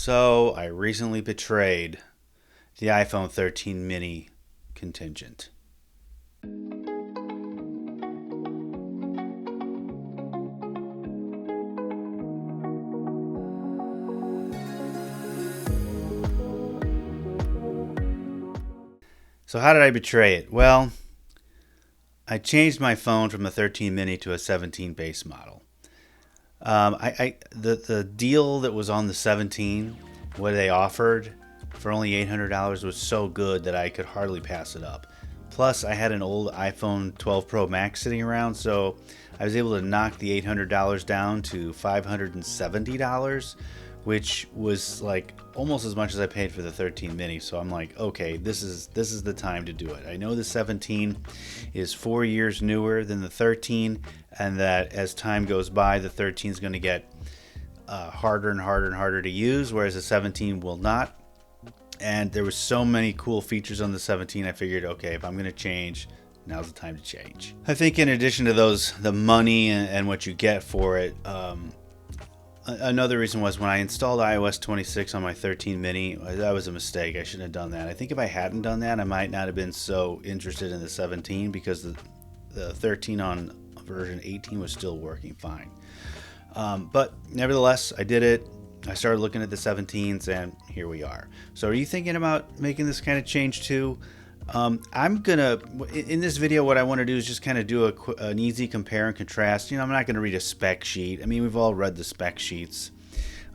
So I recently betrayed the iPhone 13 mini contingent. So how did I betray it? Well, I changed my phone from a 13 mini to a 17 base model. The deal that was on the 17, what they offered for only $800 was so good that I could hardly pass it up. Plus, I had an old iPhone 12 Pro Max sitting around, so I was able to knock the $800 down to $570, which was like almost as much as I paid for the 13 mini. So I'm like, okay, this is the time to do it. I know the 17 is 4 years newer than the 13, and that as time goes by, the 13 is going to get harder and harder and harder to use, whereas the 17 will not. And there was so many cool features on the 17, I figured, okay, if I'm going to change, now's the time to change. I think in addition to those, the money and what you get for it, another reason was when I installed iOS 26 on my 13 mini, that was a mistake. I shouldn't have done that. I think if I hadn't done that, I might not have been so interested in the 17 because the 13 on version 18 was still working fine. But nevertheless, I did it. I started looking at the 17s, and here we are. So are you thinking about making this kind of change too? I'm gonna, in this video, what I want to do is just kind of do an easy compare and contrast. I'm not going to read a spec sheet. I mean, we've all read the spec sheets.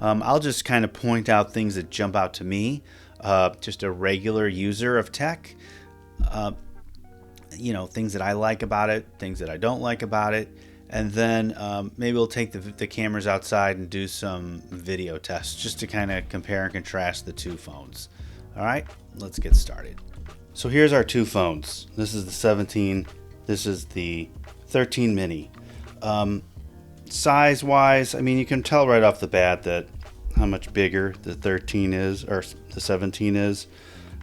I'll just kind of point out things that jump out to me, just a regular user of tech. Things that I like about it, things that I don't like about it. And then maybe we'll take the cameras outside and do some video tests just to kind of compare and contrast the two phones. All right, let's get started. So here's our two phones. This is the 17. This is the 13 mini. Size-wise, I mean, you can tell right off the bat that how much bigger the 13 is, or the 17 is.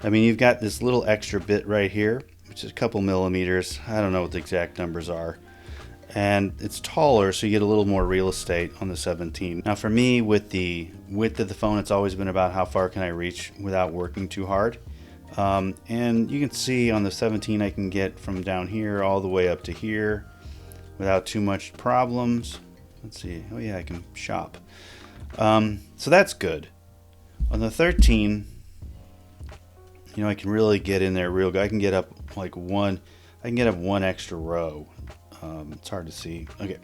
I mean, you've got this little extra bit right here, which is a couple millimeters. I don't know what the exact numbers are. And it's taller, so you get a little more real estate on the 17. Now for me, with the width of the phone, it's always been about how far can I reach without working too hard. And you can see on the 17 I can get from down here all the way up to here without too much problems. Let's see, oh yeah, I can shop. So that's good. On the 13, I can really get in there real good. I can get up one extra row. It's hard to see. Okay,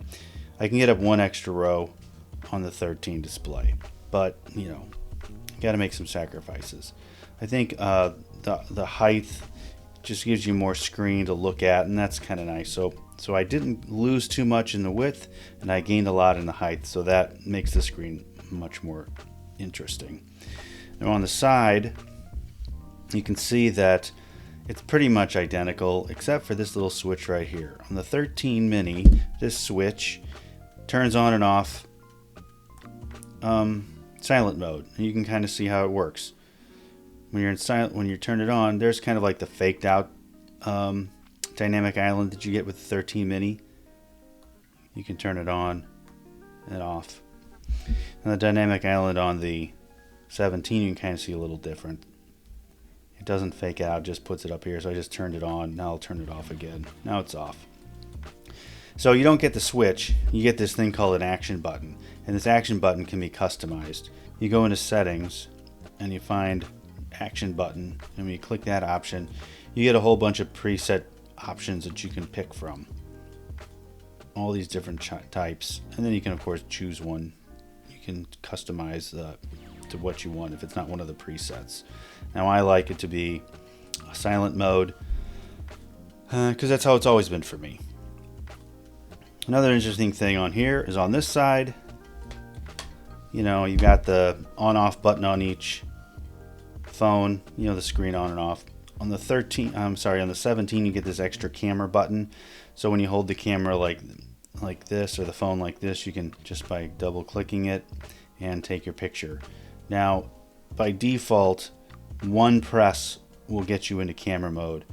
I can get up one extra row on the 13 display, but you got to make some sacrifices. I think the height just gives you more screen to look at, and that's kind of nice. So I didn't lose too much in the width, and I gained a lot in the height, so that makes the screen much more interesting. Now on the side, you can see that it's pretty much identical, except for this little switch right here. On the 13 mini, this switch turns on and off silent mode, and you can kind of see how it works. When you're in silent, when you turn it on, there's kind of like the faked out dynamic island that you get with the 13 mini. You can turn it on and off. And the dynamic island on the 17, you can kind of see a little different. It doesn't fake out, just puts it up here. So I just turned it on. Now I'll turn it off again. Now it's off. So you don't get the switch. You get this thing called an action button. And this action button can be customized. You go into settings and you find action button. And when you click that option, you get a whole bunch of preset options that you can pick from. All these different types. And then you can, of course, choose one. You can customize to what you want if it's not one of the presets. Now I like it to be a silent mode because that's how it's always been for me. Another interesting thing on here is on this side, you've got the on-off button on each phone, the screen on and off. On the 17 you get this extra camera button. So when you hold the camera like this or the phone like this, you can just by double clicking it and take your picture. Now, by default, one press will get you into camera mode.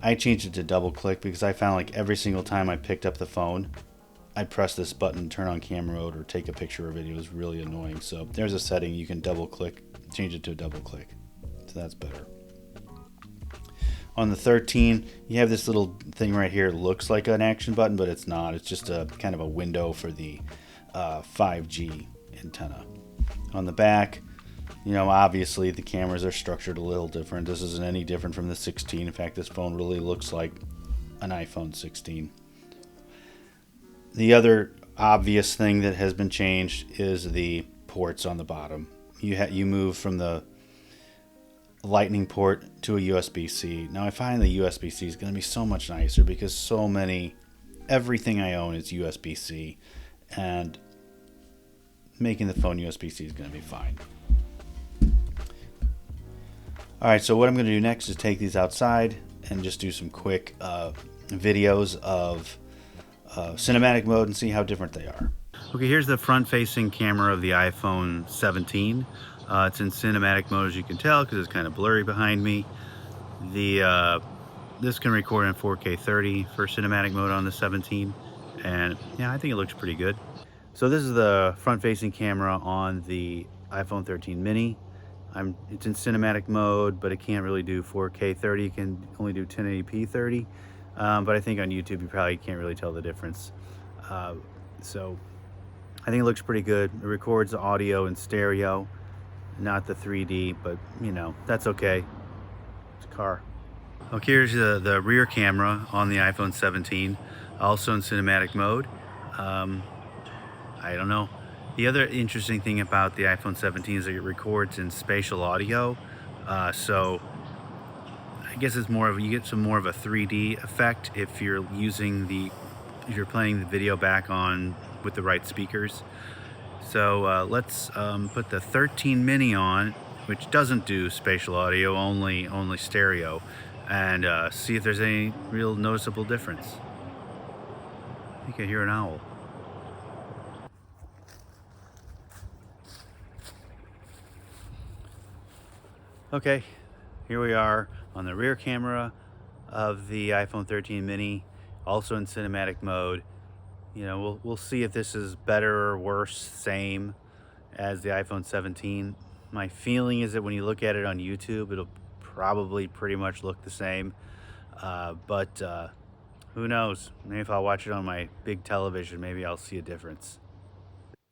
I changed it to double click because I found like every single time I picked up the phone, I'd press this button, turn on camera mode, or take a picture or video is really annoying. So there's a setting you can double click, change it to a double click. So that's better. On the 13, you have this little thing right here. It looks like an action button, but it's not. It's just a kind of a window for the 5G antenna. On the back, you know, obviously the cameras are structured a little different. This isn't any different from the 16. In fact, this phone really looks like an iPhone 16. The other obvious thing that has been changed is the ports on the bottom. You move from the Lightning port to a USB-C. Now I find the USB-C is going to be so much nicer because everything I own is USB-C, and making the phone USB-C is going to be fine. Alright, so what I'm going to do next is take these outside and just do some quick videos of cinematic mode and see how different they are. Okay, here's the front-facing camera of the iPhone 17. It's in cinematic mode, as you can tell, because it's kind of blurry behind me. This can record in 4K 30 for cinematic mode on the 17, and yeah, I think it looks pretty good. So this is the front-facing camera on the iPhone 13 mini. It's in cinematic mode, but it can't really do 4K 30. It can only do 1080p 30, but I think on YouTube you probably can't really tell the difference. So I think it looks pretty good. It records the audio in stereo, not the 3D, but you know, that's okay. It's a car. Okay, here's the rear camera on the iPhone 17, also in cinematic mode. I don't know. The other interesting thing about the iPhone 17 is that it records in spatial audio, so I guess it's you get some more of a 3D effect if you're playing the video back on with the right speakers. So let's put the 13 mini on, which doesn't do spatial audio, only stereo, and see if there's any real noticeable difference. I think I hear an owl. Okay, here we are on the rear camera of the iPhone 13 mini, also in cinematic mode. You know, we'll see if this is better or worse, same as the iPhone 17. My feeling is that when you look at it on YouTube, it'll probably pretty much look the same. But who knows? Maybe if I'll watch it on my big television, maybe I'll see a difference.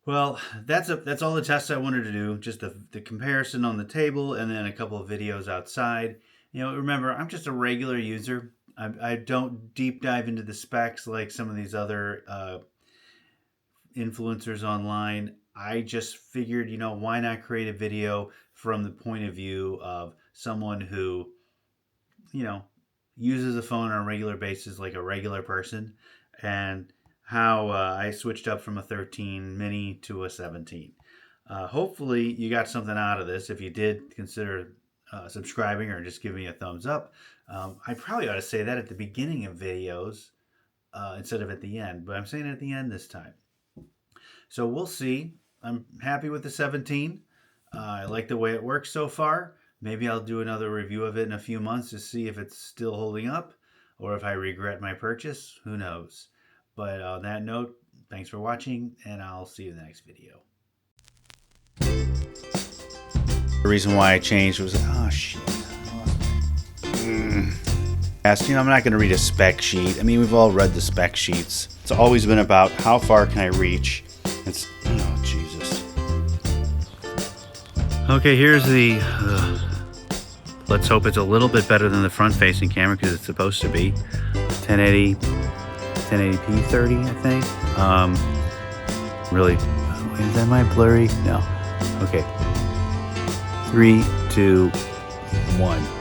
Well, that's all the tests I wanted to do. Just the comparison on the table, and then a couple of videos outside. You know, remember, I'm just a regular user. I don't deep dive into the specs like some of these other influencers online. I just figured, you know, why not create a video from the point of view of someone who, you know, uses a phone on a regular basis like a regular person, and how I switched up from a 13 mini to a 17. Hopefully you got something out of this. If you did, consider subscribing or just give me a thumbs up. I probably ought to say that at the beginning of videos instead of at the end, but I'm saying it at the end this time. So we'll see. I'm happy with the 17. I like the way it works so far. Maybe I'll do another review of it in a few months to see if it's still holding up or if I regret my purchase. Who knows? But on that note, thanks for watching, and I'll see you in the next video. The reason why I changed was, oh shit. You know, I'm not going to read a spec sheet. I mean, we've all read the spec sheets. It's always been about how far can I reach. It's, oh Jesus. Okay, here's the, let's hope it's a little bit better than the front-facing camera because it's supposed to be. 1080p 30, I think. Really, is that my blurry? No. Okay. 3, 2, 1.